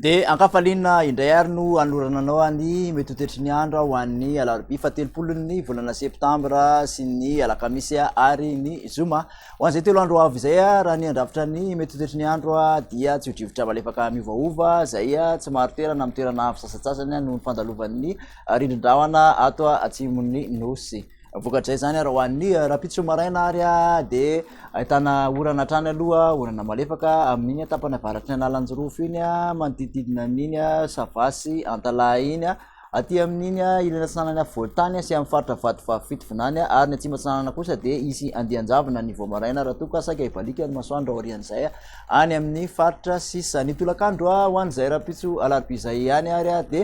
De ankafalina indray ary no anorananao any mety ho tetry ny andro ho an'ny alarobia fatelopolo ny volana septambra sy ny alakamisy ary ny zoma ho an'izay telo andro avy izay raha ny andrafitra ny mety ho tetry ny andro dia tsy ho drivotra malefaka miovaova zay tsy maro toerana amin'ny toerana avy sasatsasany noho ny fandalovan'ny rindrin-drahona ato atsimon'ny nosy. Vokatray zany raha ho an'ny rapitso maraina ary de ahitana orana hatrany aloha orana malefaka amin'iny tapany avaratry ny analanjorofo iny manodidididina an'iny savasy antalahy iny aty amin'iny ilana tsinanana voatany sy amin'ny faritra vatovafitovonany ary ny atsimo tsinanana kosa de isy andianjavona ny voamaraina raha toka saika ibalika ny masoandro aorian'izay any amin'ny faritra sisa ny tolakandro ho an'izay rapitso alarobia izay ihany ary de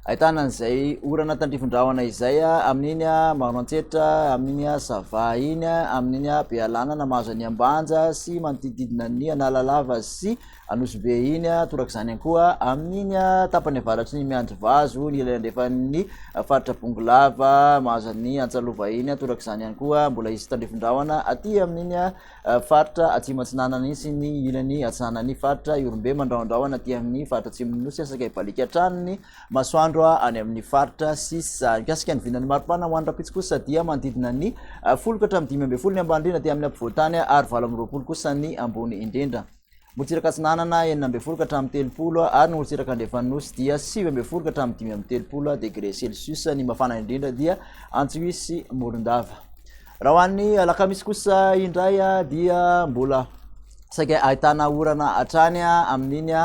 ahitana an'izay orana tandrivon-drahona izay amin'iny maroantsetra amin'iny sava iny amin'iny bealanana mahazo any ambanja sy manodidididina ny analalava sy anosy be iny toraka izany ihany koa amin'iny tapany avaratry ny miandry vazo ny ilay andrefan'ny faritra bongolava mahazo ny antsalova iny toraka izany ihany koa mbola isy tandrivon-drahona aty amin'iny faritra atsimo atsinanana iny sy ny ilany atsinanany faritra iorombe mandrahondrahona aty amin'ny faritra atsimon'ny nosy asaka ibalika hatranony masoandro any amin'ny faritra sisa mikasika ny vinan'ny maripana ho an'ny rapitso kosa dia manodidina ny folo ka hatramin'ny 5 ny ambany indrindra dia amin'ny ampovoantany ary 20 kosa ny ambony indrindra. Morotsiraka atsinanana 9 ka hatramin'ny 30 ary ny morotsiraka andrefan'ny nosy dia 9 ka hatramin'ny 30 degré celsius ny mafana indrindra dia Antsohisy Morondava. Raha ho an'ny alakamisy kosa indray dia mbola saika ahitana orana hatrany amin'iny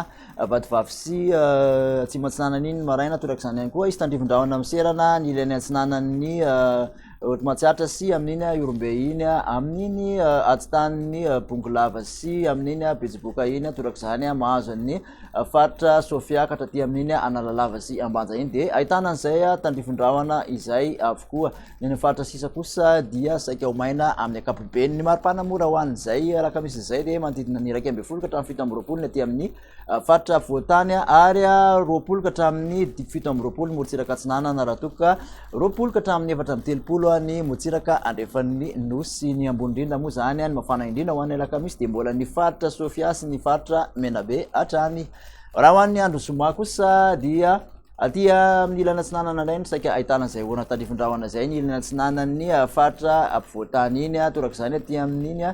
vatovavy sy atsimo atsinanana iny maraina toraka izany ihany koa isy tandrivon-drahona miserana ny ilany atsinanan'ny matsiatra sy amin'iny iorombe iny amin'iny atsitan'ny bongolava sy amin'iny betsiboka iny toraka izany mahazo ny faritra sofiakatra aty amin'iny analalava sy ambanja iny de ahitana an'izay tandrivon-drahona izay avokoa ny faritra sisa kosa dia saika ho maina amin'ny akapobeny ny maripana mora ho an'izay alakamisy izay de manodidina ny 12 ka hatramin'ny 17 ny aty amin'ny faritra voatany ary 20 ka hatramin'ny 17 morotsiraka atsinanana raha toka 20 ka hatramin'ny 4 ny morotsiraka andrefan'ny nosy ny ambony indrindra moa zany ny mafana indrindra ho an'ny alakamisy de mbola ny faritra sofia sy ny faritra menabe hatrany. Raha ho an'ny andro zoma kosa dia aty amin'ny ilana atsinanana indray saika ahitana izay orana tandrivon-drahona zay ny ilana atsinanan'ny faritra ampovoantany iny toraka izany aty amin'iny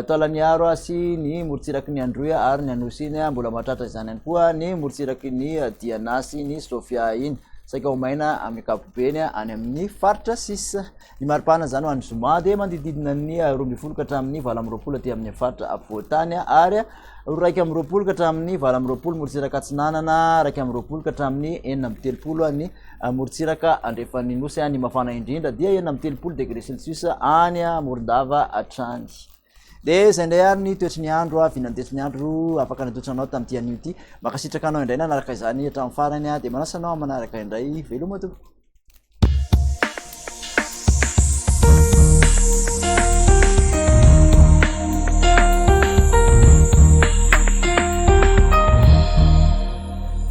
taolaniaro sy ny morotsiraky ny androy ary ny anosy iny mbola mahatratra izany ihany koa ny morotsiraky ny dianasy ny sofia iny saika ho maina amin'ny akapobeny any amin'ny faritra sisa. Ny maripana zany ho an'ny zoma de manodidididina ny 12 ka hatramin'ny 20 aty amin'ny faritra ampovoantany ary 2 ka hatramin'ny 20 morotsiraka atsinanana 2 ka hatramin'ny 30 ny morotsiraka andrefan'ny nosy ny mafana indrindra dia 30 degré celsius any Morondava hatrany. De zay indray ary ny toetry ny andro vinan'ny toetry ny andro afaka nadotranao tamin'ity anio ity makasitraka anao indray nanaraka izany hatramin'ny farany de manasanao manaraka indray veloma tompoko.